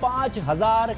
5000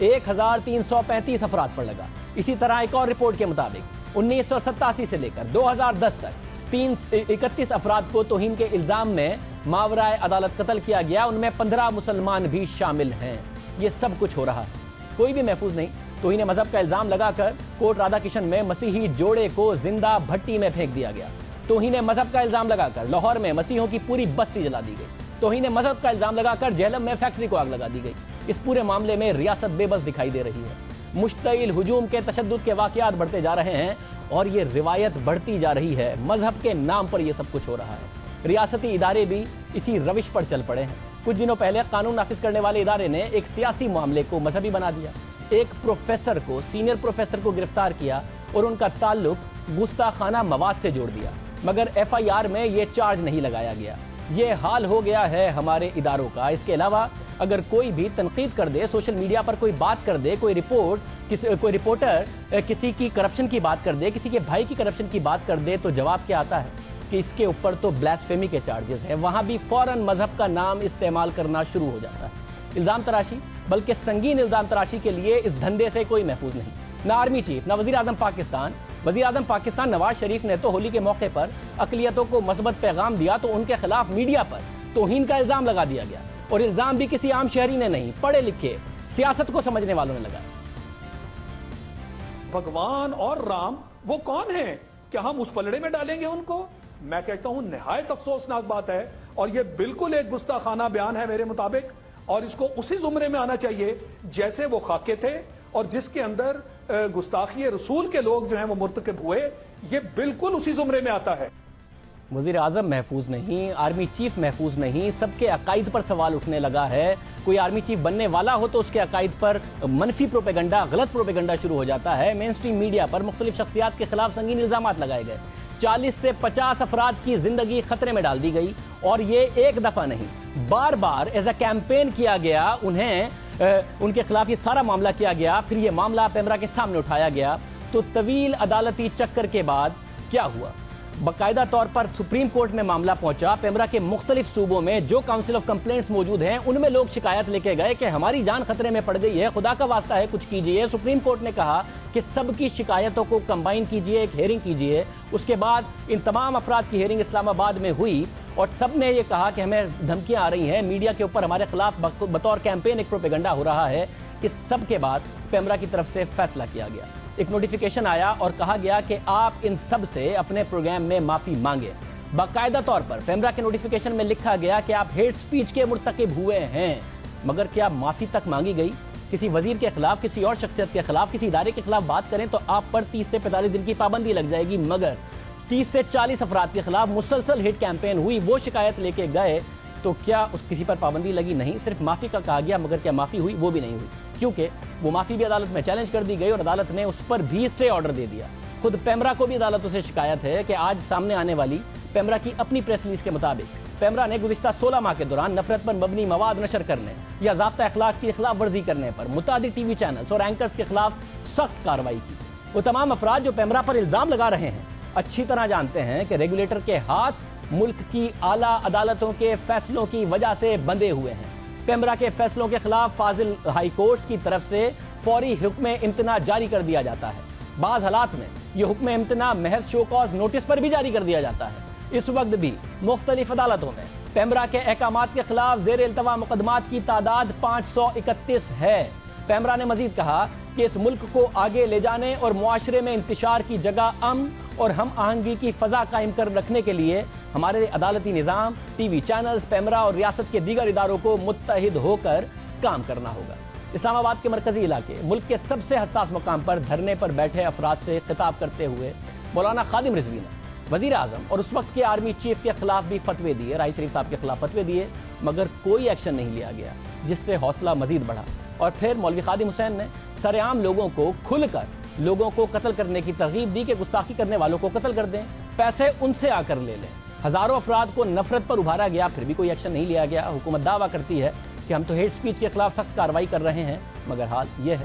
1335 افراد پر لگا۔ اسی طرح ایک اور رپورٹ کے مطابق 1987 سے لے کر 2010 تک 31 افراد کو توہین کے الزام میں ماورائے عدالت قتل کیا گیا، ان میں 15 مسلمان بھی شامل ہیں۔ یہ سب کچھ ہو رہا ہے، کوئی بھی محفوظ نہیں۔ توہین مذہب کا الزام لگا کر کوٹ رادھا کرشن میں مسیحی جوڑے کو زندہ بھٹی میں پھینک دیا گیا۔ توہین مذہب کا الزام لگا کر لاہور میں مسیحیوں کی پوری بستی جلا دی گئی۔ توہین مذہب کا الزام لگا کر جہلم میں فیکٹری کو آگ لگا دی گئی۔ اس پورے معاملے میں ریاست بے بس دکھائی دے رہی ہے۔ مشتعل ہجوم کے تشدد کے واقعات بڑھتے جا رہے ہیں اور یہ روایت بڑھتی جا رہی ہے۔ مذہب کے نام پر یہ سب کچھ ہو رہا ہے۔ ریاستی ادارے بھی اسی روش پر چل پڑے ہیں۔ کچھ دنوں پہلے قانون نافذ کرنے والے ادارے نے ایک سیاسی معاملے کو مذہبی بنا دیا۔ ایک پروفیسر کو، سینئر پروفیسر کو گرفتار کیا اور ان کا تعلق گستاخانہ مواد سے جوڑ دیا، مگر ایف آئی آر میں یہ چارج نہیں لگایا گیا۔ یہ حال ہو گیا ہے ہمارے اداروں کا۔ اس کے علاوہ اگر کوئی بھی تنقید کر دے، سوشل میڈیا پر کوئی بات کر دے، کوئی رپورٹر کسی کی کرپشن کی بات کر دے، کسی کے بھائی کی کرپشن کی بات کر دے، تو جواب کیا آتا ہے کہ اس کے اوپر تو بلیسفیمی کے چارجز ہیں۔ وہاں بھی فوراً مذہب کا نام استعمال کرنا شروع ہو جاتا ہے۔ الزام تراشی، بلکہ سنگین الزام تراشی کے لیے اس دھندے سے کوئی محفوظ نہیں۔ نہ آرمی چیف، نہ وزیر اعظم پاکستان۔ وزیر اعظم پاکستان نواز شریف نے تو ہولی کے موقع پر اقلیتوں کو مثبت پیغام دیا تو ان کے خلاف میڈیا پر توہین کا الزام لگا دیا گیا، اور الزام بھی کسی عام شہری نے نہیں، پڑھے لکھے سیاست کو سمجھنے والوں نے لگایا۔ بھگوان اور رام وہ کون ہیں کہ ہم اس پلڑے میں ڈالیں گے ان کو؟ میں کہتا ہوں نہایت افسوسناک بات ہے، اور یہ بالکل ایک گستاخانہ بیان ہے میرے مطابق، اور اس کو اسی زمرے میں آنا چاہیے جیسے وہ خاکے تھے اور جس کے اندر گستاخی رسول کے لوگ جو ہیں وہ مرتکب ہوئے، یہ بالکل اسی زمرے میں آتا ہے۔ وزیر اعظم محفوظ نہیں، آرمی چیف محفوظ نہیں، سب کے عقائد پر سوال اٹھنے لگا ہے۔ کوئی آرمی چیف بننے والا ہو تو اس کے عقائد پر منفی پروپیگنڈا، غلط پروپیگنڈا شروع ہو جاتا ہے۔ مین سٹریم میڈیا پر مختلف شخصیات کے خلاف سنگین الزامات لگائے گئے۔ 40 سے 50 افراد کی زندگی خطرے میں ڈال دی گئی، اور یہ ایک دفعہ نہیں، بار بار ایز اے کیمپین کیا گیا، ان کے خلاف یہ سارا معاملہ کیا گیا، پھر یہ معاملہ پیمرا کے سامنے اٹھایا گیا۔ تو طویل عدالتی چکر کے بعد کیا ہوا؟ باقاعدہ طور پر سپریم کورٹ میں معاملہ پہنچا۔ پیمرا کے مختلف صوبوں میں جو کاؤنسل آف کمپلینٹس موجود ہیں ان میں لوگ شکایت لے کے گئے کہ ہماری جان خطرے میں پڑ گئی ہے، خدا کا واسطہ ہے کچھ کیجئے۔ سپریم کورٹ نے کہا کہ سب کی شکایتوں کو کمبائن کیجئے، ایک ہیئرنگ کیجئے۔ اس کے بعد ان تمام افراد کی ہیئرنگ اسلام آباد میں ہوئی، اور سب نے یہ کہا کہ ہمیں دھمکیاں آ رہی ہیں، میڈیا کے اوپر ہمارے خلاف بطور کیمپین ایک پروپیگنڈا ہو رہا ہے۔ اس سب کے بعد پیمرا کی طرف سے فیصلہ کیا گیا، ایک نوٹیفیکیشن آیا اور کہا گیا کہ آپ ان سب سے اپنے پروگرام میں معافی مانگیں۔ باقاعدہ طور پر پیمرا کے نوٹیفیکیشن میں لکھا گیا کہ آپ ہیٹ سپیچ کے مرتکب ہوئے ہیں، مگر کیا معافی تک مانگی گئی؟ کسی وزیر کے خلاف، کسی اور شخصیت کے خلاف، کسی ادارے کے خلاف بات کریں تو آپ پر 30 سے 45 دن کی پابندی لگ جائے گی، مگر 30 سے 40 افراد کے خلاف مسلسل ہیٹ کیمپین ہوئی، وہ شکایت لے کے گئے تو کیا کسی پر پابندی لگی؟ نہیں، صرف معافی کا کہا گیا، مگر کیا معافی ہوئی؟ وہ بھی نہیں ہوئی، کیونکہ وہ معافی بھی عدالت میں چیلنج کر دی گئی اور عدالت نے اس پر بھی اسٹے آرڈر دے دیا۔ خود پیمرا کو بھی عدالتوں سے شکایت ہے کہ آج سامنے آنے والی پیمرا کی اپنی پریس ریلیز کے مطابق پیمرا نے گزشتہ 16 ماہ کے دوران نفرت پر مبنی مواد نشر کرنے یا ضابطہ اخلاق کی خلاف ورزی کرنے پر متعدد ٹی وی چینلز اور اینکرز کے خلاف سخت کارروائی کی۔ وہ تمام افراد جو پیمرا پر الزام لگا رہے ہیں اچھی طرح جانتے ہیں کہ ریگولیٹر کے ہاتھ ملک کی اعلیٰ عدالتوں کے فیصلوں کی وجہ سے بندھے ہوئے ہیں۔ پیمرا کے فیصلوں کے خلاف فاضل ہائی کورٹس کی طرف سے فوری حکم امتناع جاری کر دیا جاتا ہے۔ بعض حالات میں یہ حکم امتناع محض شو کاز نوٹس پر بھی جاری کر دیا جاتا ہے۔ اس وقت بھی مختلف عدالتوں میں پیمرا کے احکامات کے خلاف زیر التوا مقدمات کی تعداد 531 ہے۔ پیمرا نے مزید کہا کہ اس ملک کو آگے لے جانے اور معاشرے میں انتشار کی جگہ امن اور ہم آہنگی کی فضا قائم کر رکھنے کے لیے ہمارے عدالتی نظام، ٹی وی چینلز، پیمرا اور ریاست کے دیگر اداروں کو متحد ہو کر کام کرنا ہوگا۔ اسلام آباد کے مرکزی علاقے ملک کے سب سے حساس مقام پر دھرنے پر بیٹھے افراد سے خطاب کرتے ہوئے مولانا خادم رضوی نے وزیر اعظم اور اس وقت کے آرمی چیف کے خلاف بھی فتوے دیے، رائی شریف صاحب کے خلاف فتوے دیے، مگر کوئی ایکشن نہیں لیا گیا، جس سے حوصلہ مزید بڑھا۔ اور پھر مولوی خادم حسین نے سرعام لوگوں کو کھل کر لوگوں کو قتل کرنے کی ترغیب دی کہ گستاخی کرنے والوں کو قتل کر دیں، پیسے ان سے آ کر لے لیں۔ ہزاروں افراد کو نفرت پر ابھارا گیا، پھر بھی کوئی ایکشن نہیں لیا گیا۔ حکومت دعویٰ کرتی ہے کہ ہم تو ہیٹ سپیچ کے خلاف سخت کارروائی کر رہے ہیں، مگر حال یہ ہے۔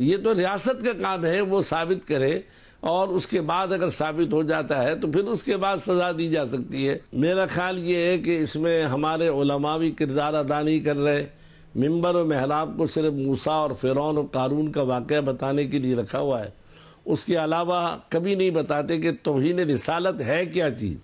یہ تو ریاست کا کام ہے وہ ثابت کرے، اور اس کے بعد اگر ثابت ہو جاتا ہے تو پھر اس کے بعد سزا دی جا سکتی ہے۔ میرا خیال یہ ہے کہ اس میں ہمارے علماء بھی کردار ادا نہیں کر رہے۔ ممبر و محراب کو صرف موسیٰ اور فرعون اور قارون کا واقعہ بتانے کے لیے رکھا ہوا ہے، اس کے علاوہ کبھی نہیں بتاتے کہ توہین رسالت ہے کیا چیز،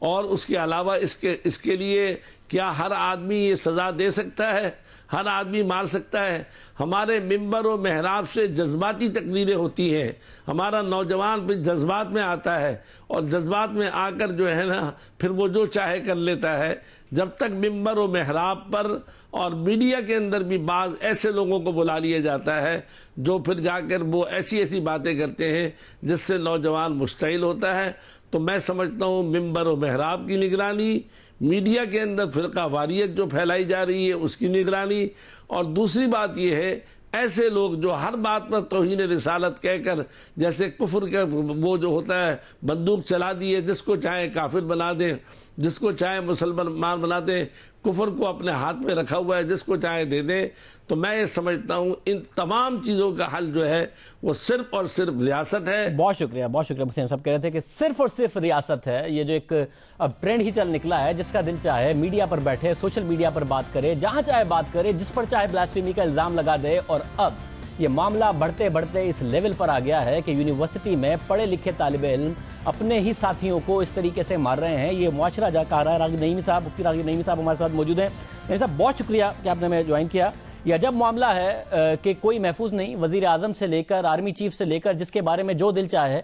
اور اس کے علاوہ اس کے لیے کیا ہر آدمی یہ سزا دے سکتا ہے، ہر آدمی مار سکتا ہے۔ ہمارے ممبر و محراب سے جذباتی تقریریں ہوتی ہیں، ہمارا نوجوان پھر جذبات میں آتا ہے، اور جذبات میں آ کر جو ہے نا پھر وہ جو چاہے کر لیتا ہے۔ جب تک ممبر و محراب پر اور میڈیا کے اندر بھی بعض ایسے لوگوں کو بلا لیا جاتا ہے جو پھر جا کر وہ ایسی باتیں کرتے ہیں جس سے نوجوان مشتعل ہوتا ہے، تو میں سمجھتا ہوں ممبر و محراب کی نگرانی، میڈیا کے اندر فرقہ واریت جو پھیلائی جا رہی ہے اس کی نگرانی، اور دوسری بات یہ ہے ایسے لوگ جو ہر بات پر توہین رسالت کہہ کر، جیسے کفر کا وہ جو ہوتا ہے بندوق چلا دی ہے، جس کو چاہے کافر بنا دیں، جس کو چاہے مسلمان بنا دیں، کفر کو اپنے ہاتھ میں رکھا ہوا ہے، جس کو چاہے دے دیں۔ تو میں یہ سمجھتا ہوں ان تمام چیزوں کا حل جو ہے وہ صرف اور صرف ریاست ہے۔ بہت شکریہ حسین صاحب کہہ رہے تھے کہ صرف اور صرف ریاست ہے۔ یہ جو ایک اب ٹرینڈ ہی چل نکلا ہے، جس کا دل چاہے میڈیا پر بیٹھے، سوشل میڈیا پر بات کرے، جہاں چاہے بات کرے، جس پر چاہے بلاسفیمی کا الزام لگا دے، اور اب یہ معاملہ بڑھتے بڑھتے اس لیول پر آ گیا ہے کہ یونیورسٹی میں پڑھے لکھے طالب علم اپنے ہی ساتھیوں کو اس طریقے سے مار رہے ہیں۔ یہ معاشرہ جا کہہ رہا ہے۔ راغب نعیمی صاحب، مفتی راغب نعیمی صاحب ہمارے ساتھ موجود ہیں۔ نعیمی صاحب بہت شکریہ کہ آپ نے ہمیں جوائن کیا۔ یہ عجب معاملہ ہے کہ کوئی محفوظ نہیں، وزیر اعظم سے لے کر آرمی چیف سے لے کر جس کے بارے میں جو دل چاہے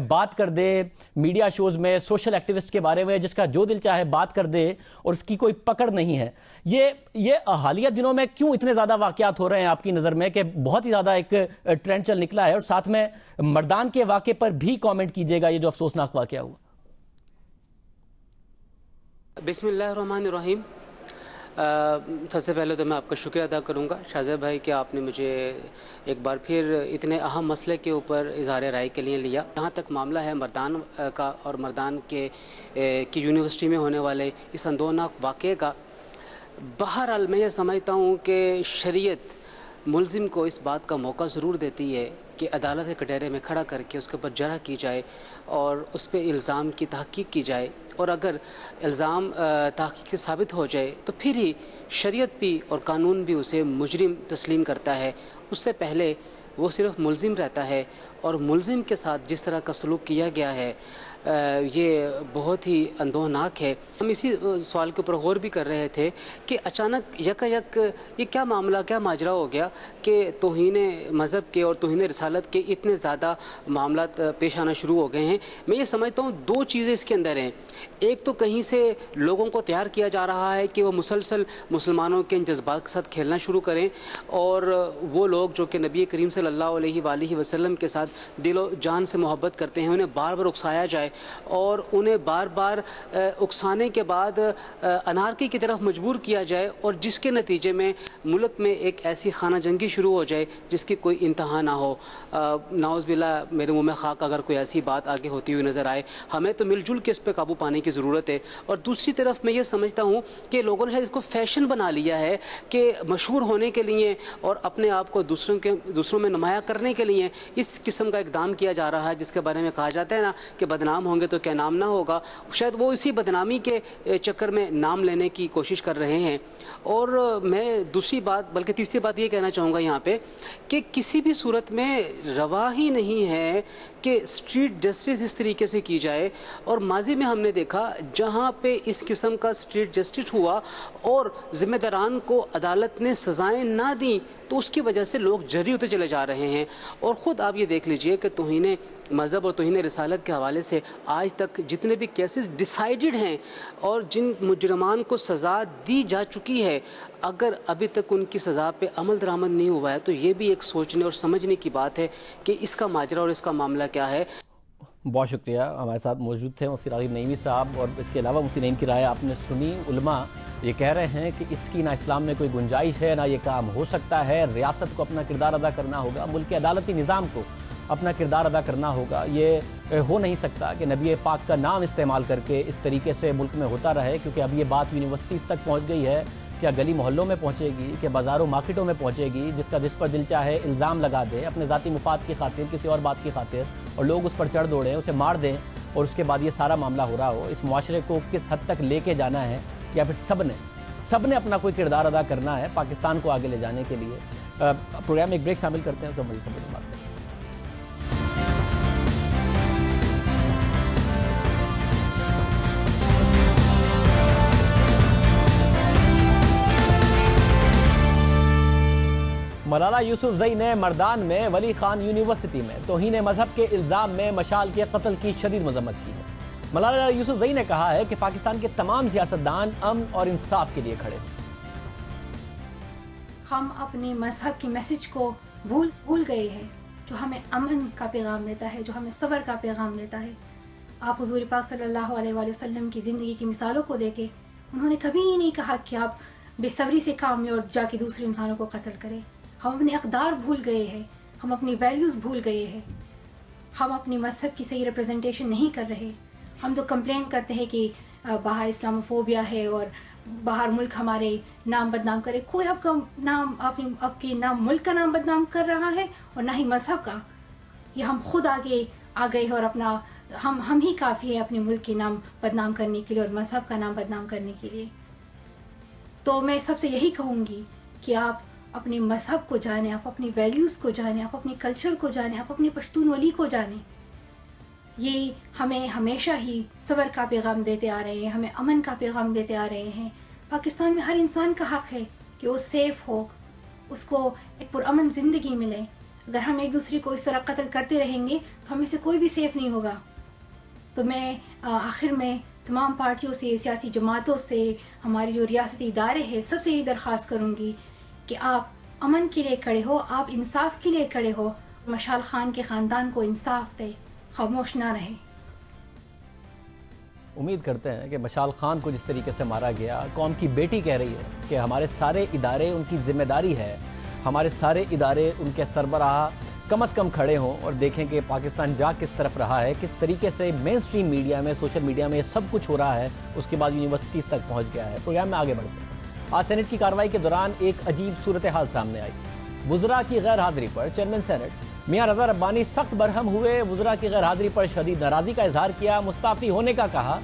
بات کر دے، میڈیا شوز میں سوشل ایکٹیوسٹ کے بارے میں جس کا جو دل چاہے بات کر دے، اور اس کی کوئی پکڑ نہیں ہے۔ یہ حالیہ دنوں میں کیوں اتنے زیادہ واقعات ہو رہے ہیں آپ کی نظر میں، کہ بہت ہی زیادہ ایک ٹرینڈ چل نکلا ہے؟ اور ساتھ میں مردان کے واقعے پر بھی کامنٹ کیجئے گا، یہ جو افسوسناک واقعہ ہوا۔ بسم اللہ الرحمن الرحیم۔ سب سے پہلے تو میں آپ کا شکریہ ادا کروں گا شاہزیب بھائی کہ آپ نے مجھے ایک بار پھر اتنے اہم مسئلے کے اوپر اظہار رائے کے لیے لیا۔ جہاں تک معاملہ ہے مردان کا اور مردان کی یونیورسٹی میں ہونے والے اس اندوہناک واقعے کا، بہرحال میں یہ سمجھتا ہوں کہ شریعت ملزم کو اس بات کا موقع ضرور دیتی ہے کہ عدالت کے کٹہرے میں کھڑا کر کے اس کے اوپر جرح کی جائے اور اس پہ الزام کی تحقیق کی جائے، اور اگر الزام تحقیق سے ثابت ہو جائے تو پھر ہی شریعت بھی اور قانون بھی اسے مجرم تسلیم کرتا ہے۔ اس سے پہلے وہ صرف ملزم رہتا ہے، اور ملزم کے ساتھ جس طرح کا سلوک کیا گیا ہے یہ بہت ہی اندوہناک ہے۔ ہم اسی سوال کے اوپر غور بھی کر رہے تھے کہ اچانک یک یہ کیا معاملہ، کیا ماجرا ہو گیا کہ توہین مذہب کے اور توہین رسالت کے اتنے زیادہ معاملات پیش آنا شروع ہو گئے ہیں۔ میں یہ سمجھتا ہوں دو چیزیں اس کے اندر ہیں۔ ایک تو کہیں سے لوگوں کو تیار کیا جا رہا ہے کہ وہ مسلسل مسلمانوں کے ان جذبات کے ساتھ کھیلنا شروع کریں، اور وہ لوگ جو کہ نبی کریم صلی اللہ علیہ وآلہ وسلم کے ساتھ دل و جان سے محبت کرتے ہیں، انہیں بار بار اکسایا جائے، اور انہیں بار بار اکسانے کے بعد انارکی کی طرف مجبور کیا جائے، اور جس کے نتیجے میں ملک میں ایک ایسی خانہ جنگی شروع ہو جائے جس کی کوئی انتہا نہ ہو۔ نعوذ باللہ میرے منہ میں خاک اگر کوئی ایسی بات آگے ہوتی ہوئی نظر آئے۔ ہمیں تو مل جل کے اس پہ قابو پانے کی ضرورت ہے۔ اور دوسری طرف میں یہ سمجھتا ہوں کہ لوگوں نے اس کو فیشن بنا لیا ہے کہ مشہور ہونے کے لیے اور اپنے آپ کو دوسروں میں نمایاں کرنے کے لیے اس قسم کا اقدام کیا جا رہا ہے، جس کے بارے میں کہا جاتا ہے نا کہ بدنام ہوں گے تو کیا نام نہ ہوگا۔ شاید وہ اسی بدنامی کے چکر میں نام لینے کی کوشش کر رہے ہیں۔ اور میں دوسری بات بلکہ تیسری بات یہ کہنا چاہوں گا یہاں پہ کہ کسی بھی صورت میں روا ہی نہیں ہے کہ اسٹریٹ جسٹس اس طریقے سے کی جائے۔ اور ماضی میں ہم نے دیکھا جہاں پہ اس قسم کا اسٹریٹ جسٹس ہوا اور ذمہ داران کو عدالت نے سزائیں نہ دیں تو اس کی وجہ سے لوگ جری ہوتے چلے جا رہے ہیں۔ اور خود آپ یہ دیکھ لیجئے کہ توہین مذہب اور توہین رسالت کے حوالے سے آج تک جتنے بھی کیسز ڈیسائیڈڈ ہیں اور جن مجرمان کو سزا دی جا چکی ہے، اگر ابھی تک ان کی سزا پہ عمل درآمد نہیں ہوا ہے تو یہ بھی ایک سوچنے اور سمجھنے کی بات ہے کہ اس کا ماجرا اور اس کا معاملہ کیا ہے۔ بہت شکریہ، ہمارے ساتھ موجود تھے مفتی راغب نعیمی صاحب، اور اس کے علاوہ مفتی نعیم کی رائے آپ نے سنی۔ علماء یہ کہہ رہے ہیں کہ اس کی نہ اسلام میں کوئی گنجائش ہے، نہ یہ کام ہو سکتا ہے۔ ریاست کو اپنا کردار ادا کرنا ہوگا، ملک کے عدالتی نظام کو اپنا کردار ادا کرنا ہوگا۔ یہ ہو نہیں سکتا کہ نبی پاک کا نام استعمال کر کے اس طریقے سے ملک میں ہوتا رہے، کیونکہ اب یہ بات یونیورسٹی تک پہنچ گئی ہے کیا گلی محلوں میں پہنچے گی، کہ بازاروں مارکیٹوں میں پہنچے گی، جس پر دل چاہے الزام لگا دے اپنے ذاتی مفاد کی خاطر، کسی اور بات کی خاطر، اور لوگ اس پر چڑھ دوڑیں، اسے مار دیں، اور اس کے بعد یہ سارا معاملہ ہو رہا ہو؟ اس معاشرے کو کس حد تک لے کے جانا ہے، یا پھر سب نے اپنا کوئی کردار ادا کرنا ہے پاکستان کو آگے لے جانے کے لیے؟ پروگرام میں ایک بریک شامل کرتے ہیں، اس کو مزید بات کرتے ہیں۔ ملالہ یوسفزئی نے مردان میں ولی خان یونیورسٹی میں توہین مذہب کے الزام میں مشال کے قتل کی شدید مذمت کی ہے۔ ملالہ یوسفزئی نے کہا ہے کہ پاکستان کے تمام سیاستدان امن اور انصاف کے لیے کھڑے ہیں۔ ہم اپنے مذہب کے میسج کو بھول گئے ہیں، جو ہمیں امن کا پیغام دیتا ہے، جو ہمیں صبر کا پیغام دیتا ہے۔ آپ حضور پاک صلی اللہ علیہ وآلہ وسلم کی زندگی کی مثالوں کو دیکھیں، انہوں نے کبھی یہ نہیں کہا کہ آپ بے صبری سے کام لیں اور جا کے دوسرے انسانوں کو قتل کریں۔ ہم اپنے اقدار بھول گئے ہیں، ہم اپنی ویلیوز بھول گئے ہیں، ہم اپنے مذہب کی صحیح ریپرزنٹیشن نہیں کر رہے۔ ہم تو کمپلین کرتے ہیں کہ باہر اسلاموفوبیا ہے اور باہر ملک ہمارے نام بدنام کرے۔ کوئی آپ کا نام آپ کے نام ملک کا نام بدنام کر رہا ہے اور نہ ہی مذہب کا۔ یہ ہم خود آگے آ گئے ہیں اور اپنا ہم ہی کافی ہے اپنے ملک کے نام بدنام کرنے کے لیے اور مذہب کا نام بدنام کرنے کے لیے۔ تو میں سب سے یہی کہوں گی کہ آپ اپنے مذہب کو جانیں، آپ اپنی ویلیوز کو جانیں، آپ اپنے کلچر کو جانیں، آپ اپنے پشتون ولی کو جانیں۔ یہ ہمیں ہمیشہ ہی صبر کا پیغام دیتے آ رہے ہیں، ہمیں امن کا پیغام دیتے آ رہے ہیں۔ پاکستان میں ہر انسان کا حق ہے کہ وہ سیف ہو، اس کو ایک پرامن زندگی ملے۔ اگر ہم ایک دوسرے کو اس طرح قتل کرتے رہیں گے تو ہمیں سے کوئی بھی سیف نہیں ہوگا۔ تو میں آخر میں تمام پارٹیوں سے، سیاسی جماعتوں سے، ہماری جو ریاستی ادارے ہیں، سب سے یہ درخواست کروں گی کہ آپ امن کے لیے کھڑے ہو، آپ انصاف کے لیے کھڑے ہو، مشال خان کے خاندان کو انصاف دے، خاموش نہ رہے۔ امید کرتے ہیں کہ مشال خان کو جس طریقے سے مارا گیا، قوم کی بیٹی کہہ رہی ہے کہ ہمارے سارے ادارے ان کی ذمہ داری ہے، ہمارے سارے ادارے ان کے سربراہ کم از کم کھڑے ہوں اور دیکھیں کہ پاکستان جا کس طرف رہا ہے، کس طریقے سے مین اسٹریم میڈیا میں، سوشل میڈیا میں یہ سب کچھ ہو رہا ہے، اس کے بعد یونیورسٹیز تک پہنچ گیا ہے۔ پروگرام میں آگے بڑھتے ہیں۔ آج سینٹ کی کارروائی کے دوران ایک عجیب صورتحال سامنے آئی۔ وزراء کی غیر حاضری پر چیئرمین سینٹ میاں رضا ربانی سخت برہم ہوئے، وزراء کی غیر حاضری پر شدید ناراضی کا اظہار کیا، مستعفی ہونے کا کہا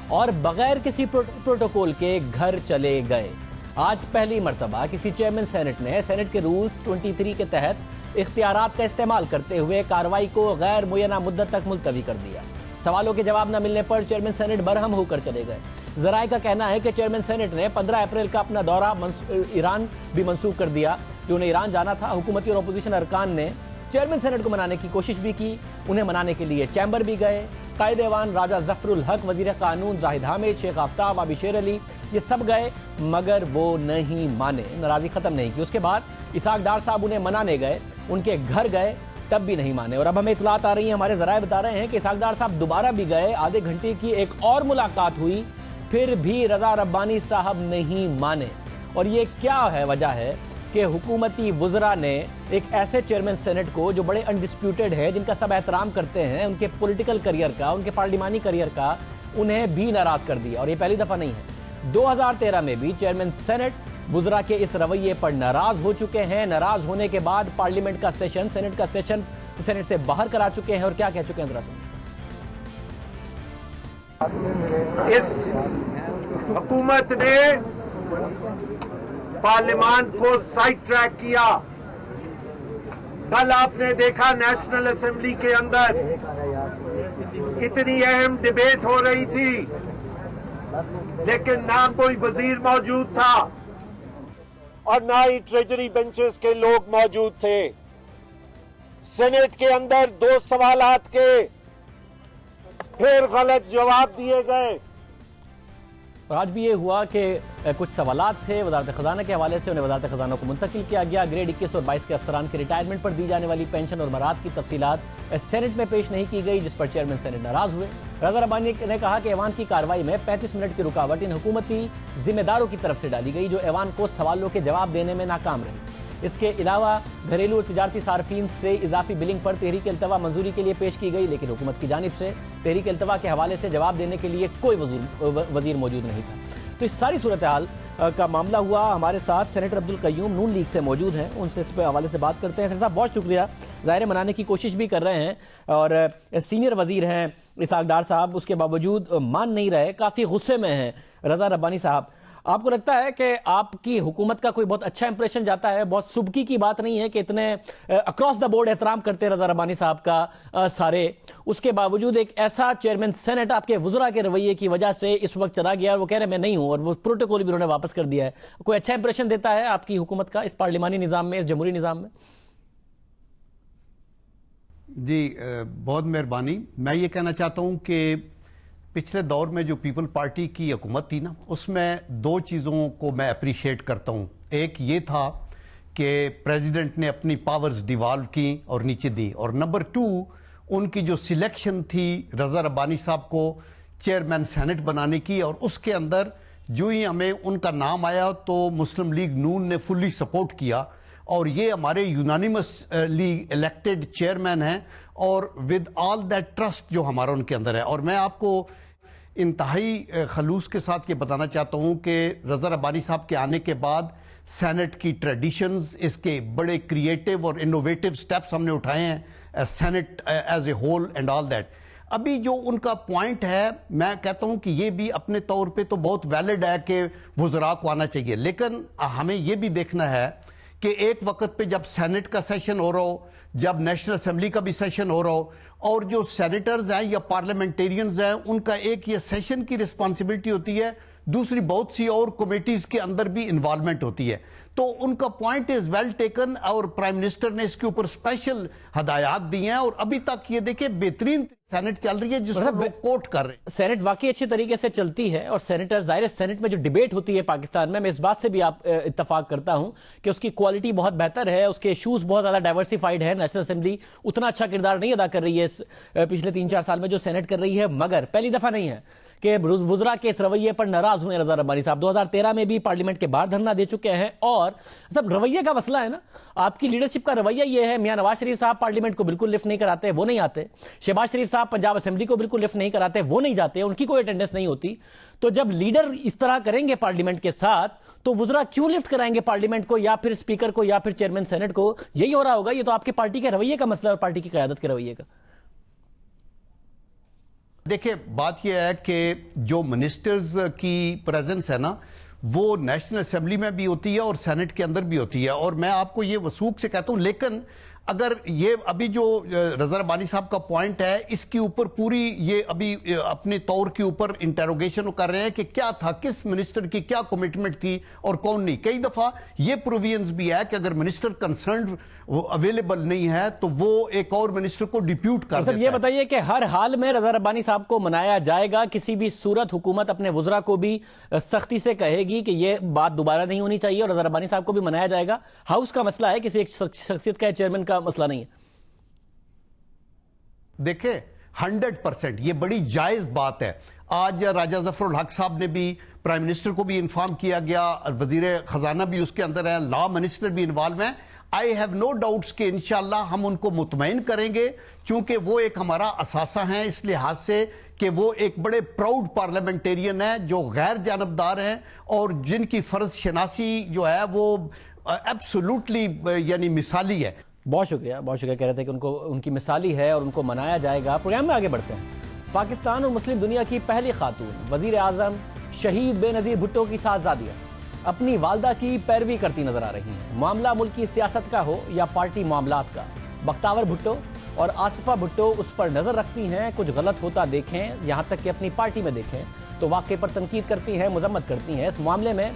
اور بغیر کسی پروٹوکول کے گھر چلے گئے۔ آج پہلی مرتبہ کسی چیئرمین سینٹ نے سینٹ کے رولز 23 کے تحت اختیارات کا استعمال کرتے ہوئے کارروائی کو غیر معینہ مدت تک ملتوی کر دیا۔ سوالوں کے جواب نہ ملنے پر چیئرمین سینٹ برہم ہو کر چلے گئے۔ ذرائع کا کہنا ہے کہ چیئرمین سینٹ نے 15 اپریل کا اپنا دورہ ایران بھی منسوخ کر دیا، جو انہیں ایران جانا تھا۔ حکومتی اور اپوزیشن ارکان نے چیئرمین سینٹ کو منانے کی کوشش بھی کی، انہیں منانے کے لیے چیمبر بھی گئے۔ قائد ایوان راجہ ظفر الحق، وزیر قانون زاہد حامد، شیخ آفتاب، آبی شیر علی، یہ سب گئے مگر وہ نہیں مانے، ناراضی ختم نہیں کی۔ اس کے بعد اسحاق ڈار صاحب انہیں منانے گئے، ان کے گھر گئے، تب بھی نہیں مانے۔ اور اب ہمیں اطلاعات آ رہی ہیں، ہمارے ذرائع بتا رہے ہیں کہ اسحاق ڈار صاحب دوبارہ بھی گئے، آدھے گھنٹے کی ایک اور ملاقات ہوئی، پھر بھی رضا ربانی صاحب نہیں مانے۔ اور یہ کیا ہے وجہ ہے کہ حکومتی وزراء نے ایک ایسے چیئرمین سینٹ کو جو بڑے انڈسپیوٹڈ ہے، جن کا سب احترام کرتے ہیں، ان کے پولیٹیکل کریئر کا، ان کے پارلیمانی کریئر کا، انہیں بھی ناراض کر دیا۔ اور یہ پہلی دفعہ نہیں ہے، 2013 میں بھی چیئرمین سینٹ وزراء کے اس رویے پر ناراض ہو چکے ہیں۔ ناراض ہونے کے بعد پارلیمنٹ کا سیشن، سینٹ کا سیشن سینٹ سے باہر کرا چکے ہیں۔ اور کیا کہہ چکے ہیں ذرا سنیں۔ اس حکومت نے پارلیمان کو سائیڈ ٹریک کیا۔ کل آپ نے دیکھا نیشنل اسمبلی کے اندر اتنی اہم ڈیبیٹ ہو رہی تھی، لیکن نہ کوئی وزیر موجود تھا اور نہ ہی ٹریجری بینچز کے لوگ موجود تھے۔ سینٹ کے اندر 2 سوالات کے پھر غلط جواب دیے گئے۔ اور آج بھی یہ ہوا کہ کچھ سوالات تھے وزارت خزانہ کے حوالے سے، انہیں وزارت خزانہ کو منتقل کیا گیا۔ گریڈ 21 اور 22 کے افسران کے ریٹائرمنٹ پر دی جانے والی پینشن اور برات کی تفصیلات سینٹ میں پیش نہیں کی گئی، جس پر چیئرمین سینٹ ناراض ہوئے۔ رضا ربانی نے کہا کہ ایوان کی کارروائی میں 35 منٹ کی رکاوٹ ان حکومتی ذمہ داروں کی طرف سے ڈالی گئی، جو ایوان کو سوالوں کے جواب دینے میں ناکام رہے۔ اس کے علاوہ گھریلو اور تجارتی صارفین سے اضافی بلنگ پر تحریک التوا منظوری کے لیے پیش کی گئی، لیکن حکومت کی جانب سے تحریک التوا کے حوالے سے جواب دینے کے لیے کوئی وزیر موجود نہیں تھا۔ تو اس ساری صورتحال کا معاملہ ہوا. ہمارے ساتھ سینیٹر عبدالقیوم نون لیگ سے موجود ہیں, ان سے اس پہ حوالے سے بات کرتے ہیں. سینیٹر صاحب بہت شکریہ. ظاہر منانے کی کوشش بھی کر رہے ہیں اور سینئر وزیر ہیں اسحاق ڈار صاحب, اس کے باوجود مان نہیں رہے, کافی غصے میں ہیں رضا ربانی صاحب. آپ کو لگتا ہے کہ آپ کی حکومت کا کوئی بہت اچھا امپریشن جاتا ہے؟ بہت سبکی کی بات نہیں ہے کہ اتنے اکراس دا بورڈ احترام کرتے ہیں رضا ربانی صاحب کا سارے, اس کے باوجود ایک ایسا چیئرمین سینٹ آپ کے وزراء کے رویے کی وجہ سے اس وقت چلا گیا اور وہ کہہ رہے ہیں میں نہیں ہوں, اور وہ پروٹوکول بھی انہوں نے واپس کر دیا ہے. کوئی اچھا امپریشن دیتا ہے آپ کی حکومت کا اس پارلیمانی نظام میں, اس جمہوری نظام میں؟ جی بہت مہربانی. میں یہ کہنا چاہتا ہوں کہ پچھلے دور میں جو پیپل پارٹی کی حکومت تھی نا, اس میں دو چیزوں کو میں اپریشیٹ کرتا ہوں. ایک یہ تھا کہ پریزیڈنٹ نے اپنی پاورز ڈیوالو کی اور نیچے دی, اور نمبر 2 ان کی جو سلیکشن تھی رضا ربانی صاحب کو چیئرمین سینٹ بنانے کی, اور اس کے اندر جو ہی ہمیں ان کا نام آیا تو مسلم لیگ نون نے فلی سپورٹ کیا, اور یہ ہمارے یونانیمسلی الیکٹڈ چیئرمین ہیں, اور ود آل دیٹ ٹرسٹ جو ہمارا ان کے اندر ہے. اور میں آپ کو انتہائی خلوص کے ساتھ یہ بتانا چاہتا ہوں کہ رضا ربانی صاحب کے آنے کے بعد سینٹ کی ٹریڈیشنز, اس کے بڑے کریٹیو اور انوویٹیو سٹیپس ہم نے اٹھائے ہیں Senate as a whole and all that. ابھی جو ان کا پوائنٹ ہے, میں کہتا ہوں کہ یہ بھی اپنے طور پہ تو بہت ویلڈ ہے کہ وزراء کو آنا چاہیے, لیکن ہمیں یہ بھی دیکھنا ہے کہ ایک وقت پہ جب سینٹ کا سیشن ہو رہا ہو, جب نیشنل اسمبلی کا بھی سیشن ہو رہا ہو, اور جو سینیٹرز ہیں یا پارلیمنٹیرینز ہیں ان کا ایک یہ سیشن کی رسپانسبلٹی ہوتی ہے, دوسری بہت سی اور کمیٹیز کے اندر بھی انوالومنٹ ہوتی ہے. تو ان کا پوائنٹ از ویل ٹیکن, اور پرائم منسٹر نے اس کے اوپر اسپیشل ہدایات دی ہیں, اور ابھی تک یہ دیکھیں بہترین سینٹ چل رہی ہے جس کو لوگ کوٹ کر رہے ہیں. سینٹ واقعی اچھے طریقے سے چلتی ہے, اور سینیٹر ظاہر سینٹ میں جو ڈیبیٹ ہوتی ہے پاکستان میں اس بات سے بھی آپ اتفاق کرتا ہوں کہ اس کی کوالٹی بہت بہتر ہے, اس کے ایشوز بہت زیادہ ڈائیورسیفائڈ ہے. نیشنل اسمبلی اتنا اچھا کردار نہیں ادا کر رہی ہے پچھلے 3-4 سال میں جو سینٹ کر رہی ہے, مگر پہلی دفعہ نہیں ہے کہ وزراء کے اس رویے پر ناراض ہوئے رضا ربانی صاحب. 2013 میں بھی پارلیمنٹ کے باہر دھرنا دے چکے ہیں, اور سب رویے کا مسئلہ ہے نا, آپ کی لیڈرشپ کا رویہ یہ ہے. میاں نواز شریف صاحب پارلیمنٹ کو بالکل لفٹ نہیں کراتے, وہ نہیں آتے. شہباز شریف صاحب پنجاب اسمبلی کو بالکل لفٹ نہیں کراتے, وہ نہیں جاتے, ان کی کوئی اٹینڈنس نہیں ہوتی. تو جب لیڈر اس طرح کریں گے پارلیمنٹ کے ساتھ, تو وزراء کیوں لفٹ کرائیں گے پارلیمنٹ کو, یا پھر اسپیکر کو, یا پھر چیئرمین سینٹ کو؟ یہی ہو رہا ہوگا. یہ تو آپ کی پارٹی کے رویے کا مسئلہ ہے اور پارٹی کی قیادت کے رویے کا. دیکھیں بات یہ ہے کہ جو منسٹرز کی پریزنس ہے نا, وہ نیشنل اسمبلی میں بھی ہوتی ہے اور سینٹ کے اندر بھی ہوتی ہے, اور میں آپ کو یہ وثوق سے کہتا ہوں. لیکن اگر یہ ابھی جو رضا ربانی صاحب کا پوائنٹ ہے, اس کے اوپر پوری یہ ابھی اپنے طور کے اوپر انٹروگیشن کر رہے ہیں کہ کیا تھا, کس منسٹر کی کیا کمٹمنٹ تھی اور کون نہیں. کئی دفعہ یہ پروویژنز بھی ہے کہ اگر منسٹر کنسرنڈ اویلیبل نہیں ہے تو وہ ایک اور منسٹر کو ڈیپیوٹ کر دیتا ہے. یہ بتائیے کہ ہر حال میں رضا ربانی صاحب کو منایا جائے گا؟ کسی بھی صورت حکومت اپنے وزراء کو بھی سختی سے کہے گی کہ یہ بات دوبارہ نہیں ہونی چاہیے, اور رضا ربانی صاحب کو بھی منایا جائے گا؟ ہاؤس کا مسئلہ ہے, کسی ایک شخصیت کا چیئرمین کا مسئلہ نہیں ہے. دیکھیں 100% یہ بڑی جائز بات ہے. آج راجہ ظفر الحق صاحب نے بھی پرائم منسٹر کو بھی انفارم کیا گیا, وزیر خزانہ بھی اس کے اندر ہے, لا منسٹر بھی انوالو ہیں. I have no doubts کہ انشاءاللہ ہم ان کو مطمئن کریں گے, چونکہ وہ ایک ہمارا اثاثہ ہیں اس لحاظ سے کہ وہ ایک بڑے پراؤڈ پارلیمنٹیرین ہیں جو غیر جانبدار ہیں, اور جن کی فرض شناسی جو ہے وہ ایبسولوٹلی یعنی مثالی ہے. بہت شکریہ, بہت شکریہ. کہہ رہے تھے کہ ان کی مثالی ہے اور ان کو منایا جائے گا. پروگرام میں آگے بڑھتے ہیں. پاکستان اور مسلم دنیا کی پہلی خاتون وزیر اعظم شہید بے نظیر بھٹو کی صاحبزادیاں اپنی والدہ کی پیروی کرتی نظر آ رہی ہیں. معاملہ ملک کی سیاست کا ہو یا پارٹی معاملات کا, بختاور بھٹو اور آصفہ بھٹو اس پر نظر رکھتی ہیں. کچھ غلط ہوتا دیکھیں, یہاں تک کہ اپنی پارٹی میں دیکھیں, تو واقعے پر تنقید کرتی ہیں, مذمت کرتی ہیں. اس معاملے میں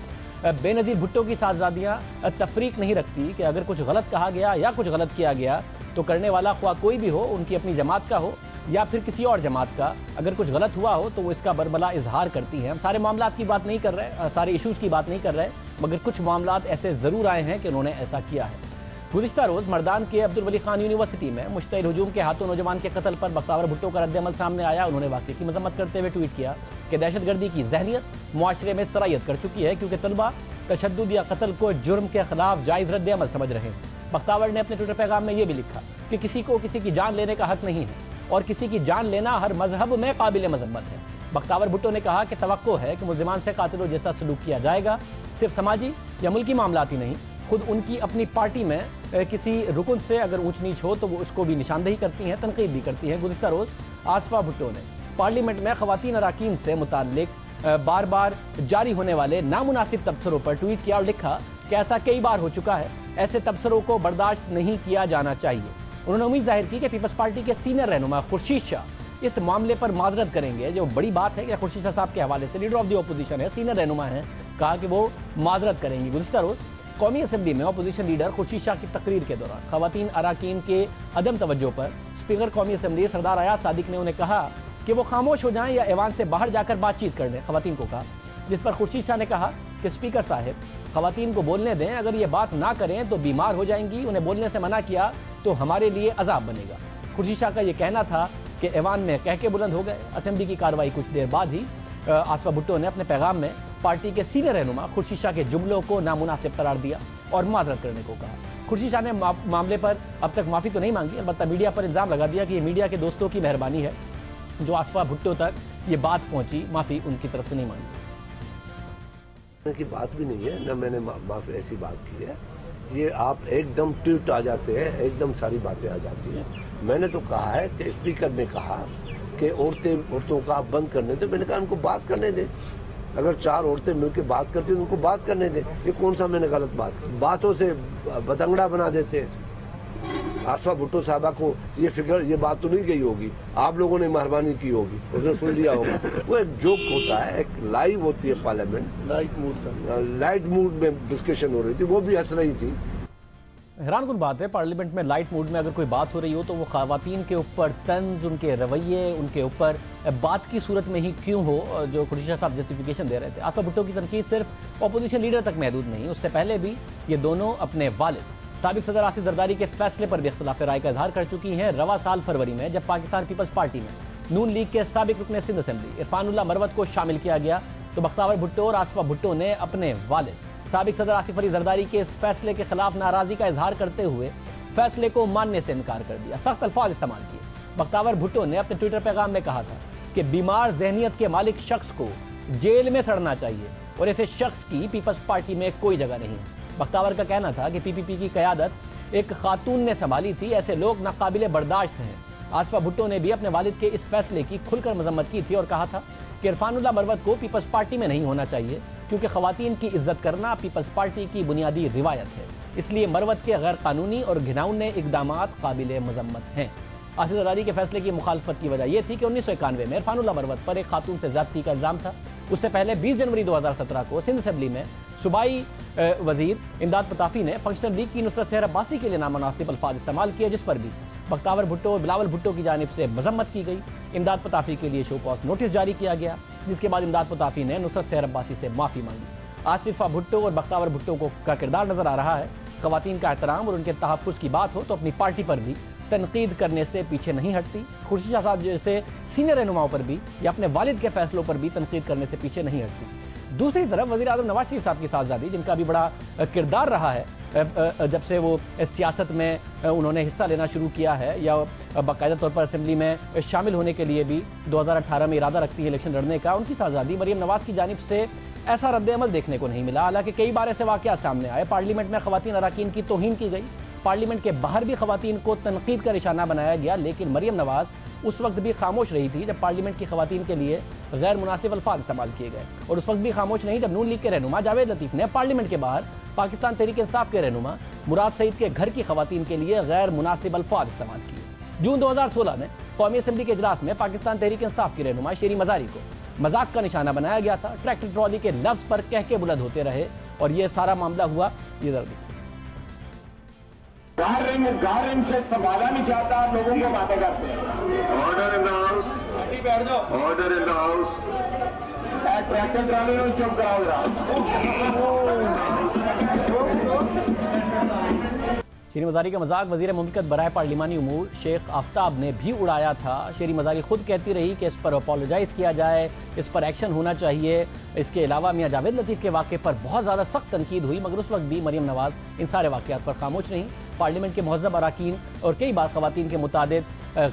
بے نظیر بھٹو کی صاحبزادیاں تفریق نہیں رکھتی کہ اگر کچھ غلط کہا گیا یا کچھ غلط کیا گیا تو کرنے والا خواہ کوئی بھی ہو, ان کی اپنی جماعت کا ہو یا پھر کسی اور جماعت کا, اگر کچھ غلط ہوا ہو تو وہ اس کا بربلا اظہار کرتی ہیں. ہم سارے معاملات کی بات نہیں کر رہے, سارے ایشوز کی بات نہیں کر رہے, مگر کچھ معاملات ایسے ضرور آئے ہیں کہ انہوں نے ایسا کیا ہے. گزشتہ روز مردان کے عبدالولی خان یونیورسٹی میں مشتعل ہجوم کے ہاتھوں نوجوان کے قتل پر بختاور بھٹو کا رد عمل سامنے آیا. انہوں نے واقعے کی مذمت کرتے ہوئے ٹویٹ کیا کہ دہشت گردی کی ذہنیت معاشرے میں سرایت کر چکی ہے, کیونکہ طلبہ تشدد یا قتل کو جرم کے خلاف جائز رد عمل سمجھ رہے ہیں. بختاور نے اپنے ٹویٹر پیغام میں یہ بھی لکھا کہ کسی کو کسی کی جان لینے کا حق نہیں ہے, اور کسی کی جان لینا ہر مذہب میں قابل مذمت ہے. بختاور بھٹو نے کہا کہ توقع ہے کہ ملزمان سے قاتلوں جیسا سلوک کیا جائے گا. صرف سماجی یا ملکی معاملات ہی نہیں، خود ان کی اپنی پارٹی میں کسی رکن سے اگر اونچ نیچ ہو تو وہ اس کو بھی نشاندہی کرتی ہیں، تنقید بھی کرتی ہیں۔ گزشتہ روز آصفہ بھٹو نے پارلیمنٹ میں خواتین اراکین سے متعلق بار بار جاری ہونے والے نامناسب تبصروں پر ٹویٹ کیا اور لکھا کہ ایسا کئی بار ہو چکا ہے، ایسے تبصروں کو برداشت نہیں کیا جانا چاہیے۔ انہوں نے امید ظاہر کی کہ پیپلز پارٹی کے سینئر رہنما خورشید شاہ اس معاملے پر معذرت کریں گے۔ جو بڑی بات ہے کہ خورشید شاہ صاحب کے حوالے سے لیڈر آف دی اپوزیشن ہے، سینئر رہنما ہیں، کہا کہ وہ معذرت کریں گے۔ گزشتہ روز قومی اسمبلی میں اپوزیشن لیڈر خورشید شاہ کی تقریر کے دوران خواتین اراکین کے عدم توجہ پر اسپیکر قومی اسمبلی سردار ایاز صادق نے انہیں کہا کہ وہ خاموش ہو جائیں یا ایوان سے باہر جا کر بات چیت کر دیں، خواتین کو کہا، جس پر خورشید شاہ نے کہا کہ اسپیکر صاحب خواتین کو بولنے دیں، اگر یہ بات نہ کریں تو بیمار ہو جائیں گی، انہیں بولنے سے منع کیا تو ہمارے لیے عذاب بنے گا۔ خورشید شاہ کا یہ کہنا تھا کہ ایوان میں کہہ کے بلند ہو گئے۔ اسمبلی کی کارروائی کچھ دیر بعد ہی آصفہ بھٹو نے اپنے پیغام میں پارٹی کے سینئر رہنما خورشید شاہ کے جملوں کو نامناسب قرار دیا اور معذرت کرنے کو کہا۔ خورشید شاہ نے معاملے پر اب تک معافی تو نہیں مانگی، البتہ میڈیا پر الزام لگا دیا کہ یہ میڈیا کے دوستوں کی مہربانی ہے جو آصفہ بھٹو تک یہ بات پہنچی، معافی ان کی طرف سے نہیں مانگی۔ کی بات بھی نہیں ہے، نہ میں نے ایسی بات کی ہے۔ یہ آپ ایک دم ٹویٹ آ جاتے ہیں، ایک دم ساری باتیں آ جاتی ہیں۔ میں نے تو کہا ہے کہ اسپیکر نے کہا کہ عورتوں کا آپ بند کرنے دیں، میں نے کہا ان کو بات کرنے دیں، اگر 4 عورتیں مل کے بات کرتی ہیں تو ان کو بات کرنے دیں۔ یہ کون سا میں نے غلط بات کی؟ باتوں سے بتنگڑا بنا دیتے ہیں۔ آصفہ بھٹو صاحبہ کو یہ بات تو نہیں گئی ہوگی، آپ لوگوں نے مہربانی کی ہوگی، اس نے سن لیا ہوگا۔ وہ ایک جوک ہوتا ہے، ایک لائیو ہوتی ہے پارلیمنٹ، لائٹ موڈ میں ڈسکشن ہو رہی تھی، وہ بھی ہنس رہی تھی۔ حیران کن بات ہے، پارلیمنٹ میں لائٹ موڈ میں اگر کوئی بات ہو رہی ہو تو وہ خواتین کے اوپر طنز، ان کے رویے، ان کے اوپر بات کی صورت میں ہی کیوں ہو، جو خورشید شاہ صاحب جسٹیفیکیشن دے رہے تھے۔ آصفہ بھٹو کی تنقید صرف اپوزیشن لیڈر تک محدود نہیں، اس سے پہلے بھی یہ دونوں اپنے والد سابق صدر آصف زرداری کے فیصلے پر بھی اختلاف رائے کا اظہار کر چکی ہیں۔ رواں سال فروری میں جب پاکستان پیپلز پارٹی میں نون لیگ کے سابق رکن سندھ اسمبلی عرفان اللہ مروت کو شامل کیا گیا تو بختیار بھٹو اور آصفہ بھٹو نے اپنے والد سابق صدر آصف علی زرداری کے اس فیصلے کے خلاف ناراضی کا اظہار کرتے ہوئے فیصلے کو ماننے سے انکار کر دیا، سخت الفاظ استعمال کیے۔ بختیار بھٹو نے اپنے ٹویٹر پیغام میں کہا تھا کہ بیمار ذہنیت کے مالک شخص کو جیل میں سڑنا چاہیے اور ایسے شخص کی پیپلز پارٹی میں کوئی جگہ نہیں ہے۔ بختیار کا کہنا تھا کہ پی پی پی کی قیادت ایک خاتون نے سنبھالی تھی، ایسے لوگ ناقابل برداشت ہیں۔ آصفہ بھٹو نے بھی اپنے والد کے اس فیصلے کی کھل کر مذمت کی تھی اور کہا تھا کہ عرفان اللہ مروت کو پیپلز پارٹی میں نہیں ہونا چاہیے کیونکہ خواتین کی عزت کرنا پیپلز پارٹی کی بنیادی روایت ہے، اس لیے مروت کے غیر قانونی اور گھناؤنے اقدامات قابل مذمت ہیں۔ آصف زرداری کے فیصلے کی مخالفت کی وجہ یہ تھی کہ 1991 میں عرفان اللہ مروت پر ایک خاتون سے زیادتی کا الزام تھا۔ اس سے پہلے 20 جنوری 2017 کو سندھ اسمبلی میں صوبائی وزیر امداد پتافی نے فنکشنل لیگ کی نصرت سحر عباسی کے لیے نامناسب الفاظ استعمال کیے، جس پر بھی بختیار بھٹو اور بلاول بھٹو کی جانب سے مذمت کی گئی۔ امداد پتافی کے لیے شو کاز نوٹس جاری کیا گیا، جس کے بعد امداد پتافی نے نصرت سحر عباسی سے معافی مانگی۔ آصفہ بھٹو اور بختیار بھٹو کا کردار نظر آ رہا ہے، خواتین کا احترام اور ان کے تحفظ کی بات ہو تو اپنی پارٹی پر بھی تنقید کرنے سے پیچھے نہیں ہٹتی۔ خورشید شاہ صاحب جیسے سینئر رہنماؤں پر بھی یا اپنے والد کے فیصلوں پر بھی تنقید کرنے سے پیچھے نہیں ہٹتی۔ دوسری طرف وزیر اعظم نواز شریف صاحب کی صاحبزادی، جن کا بھی بڑا کردار رہا ہے جب سے وہ سیاست میں انہوں نے حصہ لینا شروع کیا ہے یا باقاعدہ طور پر اسمبلی میں شامل ہونے کے لیے بھی 2018 میں ارادہ رکھتی ہے الیکشن لڑنے کا، ان کی صاحبزادی مریم نواز کی جانب سے ایسا رد عمل دیکھنے کو نہیں ملا۔ حالانکہ کئی بار ایسے واقعات سامنے آئے، پارلیمنٹ میں خواتین اراکین کی توہین کی گئی، پارلیمنٹ کے باہر بھی خواتین کو تنقید کا نشانہ بنایا گیا، لیکن مریم نواز اس وقت بھی خاموش رہی تھی جب پارلیمنٹ کی خواتین کے لیے غیر مناسب الفاظ استعمال کیے گئے، اور اس وقت بھی خاموش نہیں جب نون لیگ کے رہنما جاوید لطیف نے پارلیمنٹ کے باہر پاکستان تحریک انصاف کے رہنما مراد سعید کے گھر کی خواتین کے لیے غیر مناسب الفاظ استعمال کیے۔ جون 2016 میں قومی اسمبلی کے اجلاس میں پاکستان تحریک انصاف کی رہنما شیری مزاری کو مذاق کا نشانہ بنایا گیا تھا، ٹریکٹر ٹرالی کے لفظ پر کہہ کے بلند ہوتے رہے اور یہ سارا معاملہ ہوا۔ یہ ذرا گارنگ سے سنبھالا نہیں چاہتا، لوگوں کو باتیں کرتے ہیں۔ Order in the house, order in the house, tractor trolley کو چپ کراؤ ذرا۔ شیری مزاری کا مذاق وزیر مملکت برائے پارلیمانی امور شیخ آفتاب نے بھی اڑایا تھا۔ شیری مزاری خود کہتی رہی کہ اس پر اپولوجائز کیا جائے، اس پر ایکشن ہونا چاہیے۔ اس کے علاوہ میاں جاوید لطیف کے واقعے پر بہت زیادہ سخت تنقید ہوئی، مگر اس وقت بھی مریم نواز ان سارے واقعات پر خاموش رہیں۔ پارلیمنٹ کے مہذب اراکین اور کئی بار خواتین کے متعدد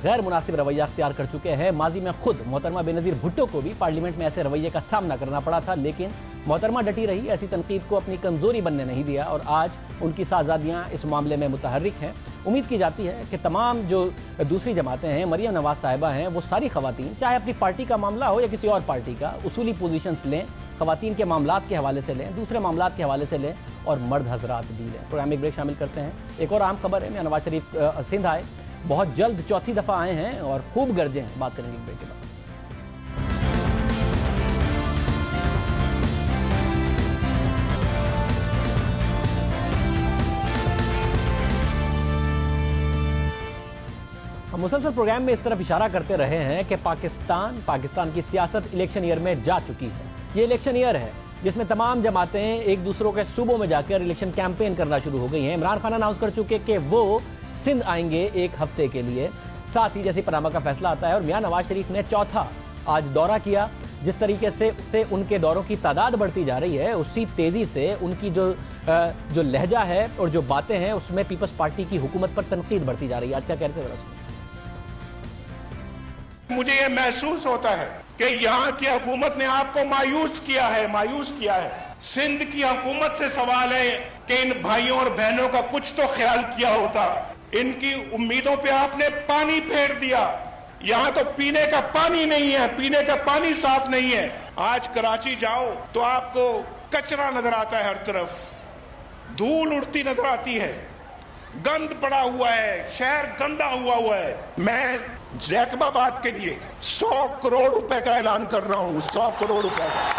غیر مناسب رویہ اختیار کر چکے ہیں۔ ماضی میں خود محترمہ بے نظیر بھٹو کو بھی پارلیمنٹ میں ایسے رویے کا سامنا کرنا پڑا تھا، لیکن محترمہ ڈٹی رہی, ایسی تنقید کو اپنی کمزوری بننے نہیں دیا اور آج ان کی شہزادیاں اس معاملے میں متحرک ہیں. امید کی جاتی ہے کہ تمام جو دوسری جماعتیں ہیں, مریم نواز صاحبہ ہیں, وہ ساری خواتین چاہے اپنی پارٹی کا معاملہ ہو یا کسی اور پارٹی کا, اصولی پوزیشنز لیں, خواتین کے معاملات کے حوالے سے لیں, دوسرے معاملات کے حوالے سے لیں اور مرد حضرات بھی لیں. پروگرام ایک بریک شامل کرتے ہیں. ایک اور اہم خبر ہے, میاں نواز شریف سندھ آئے, بہت جلد چوتھی دفعہ آئے ہیں اور خوب گرجے ہیں. بات کریں گے ایک بریک کے بعد. ہم مسلسل پروگرام میں اس طرف اشارہ کرتے رہے ہیں کہ پاکستان کی سیاست الیکشن ایئر میں جا چکی ہے. یہ الیکشن ایئر ہے جس میں تمام جماعتیں ایک دوسروں کے صوبوں میں جا کر الیکشن کیمپین کرنا شروع ہو گئی ہیں. عمران خان اناؤنس کر چکے کہ وہ سندھ آئیں گے ایک ہفتے کے لیے. ساتھ ہی جیسے پاناما کا فیصلہ آتا ہے اور میاں نواز شریف نے چوتھا آج دورہ کیا. جس طریقے سے ان کے دوروں کی تعداد بڑھتی جا رہی ہے, اسی تیزی سے ان کی جو لہجہ ہے اور جو باتیں ہیں اس میں پیپلز پارٹی کی حکومت پر تنقید بڑھتی جا رہی ہے. آج کیا کہتے ہیں؟ مجھے یہ محسوس ہوتا ہے کہ یہاں کی حکومت نے آپ کو مایوس کیا ہے. سندھ کی حکومت سے سوال ہے کہ ان بھائیوں اور بہنوں کا کچھ تو خیال کیا ہوتا. ان کی امیدوں پہ آپ نے پانی پھیر دیا. یہاں تو پینے کا پانی نہیں ہے, پینے کا پانی صاف نہیں ہے. آج کراچی جاؤ تو آپ کو کچرا نظر آتا ہے, ہر طرف دھول اڑتی نظر آتی ہے, گند پڑا ہوا ہے, شہر گندا ہوا ہے. میں جیکب آباد کے لیے 100 کروڑ روپے کا اعلان کر رہا ہوں, 100 کروڑ روپے کا.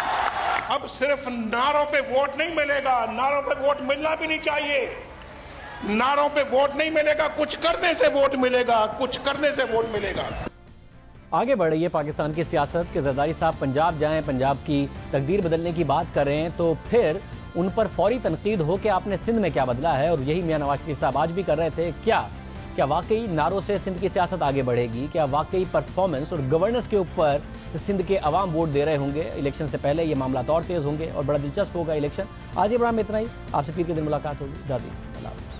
اب صرف نعروں پہ ووٹ نہیں ملے گا, نعروں پہ ووٹ ملنا بھی نہیں چاہیے. نعروں پہ ووٹ نہیں ملے گا, کچھ کرنے سے ووٹ ملے گا, کچھ کرنے سے ووٹ ملے گا. آگے بڑھ رہی ہے پاکستان کی سیاست کہ زرداری صاحب پنجاب جائیں, پنجاب کی تقدیر بدلنے کی بات کریں تو پھر ان پر فوری تنقید ہو کہ آپ نے سندھ میں کیا بدلا ہے. اور یہی میاں نواز شریف صاحب آج بھی کر رہے تھے. کیا واقعی نعروں سے سندھ کی سیاست آگے بڑھے گی؟ کیا واقعی پرفارمنس اور گورننس کے اوپر سندھ کے عوام ووٹ دے رہے ہوں گے؟ الیکشن سے پہلے یہ معاملات اور تیز ہوں گے اور بڑا دلچسپ ہوگا الیکشن. آج یہ پروگرام میں اتنا ہی. آپ سے پیر کے دن ملاقات ہوگی. اللہ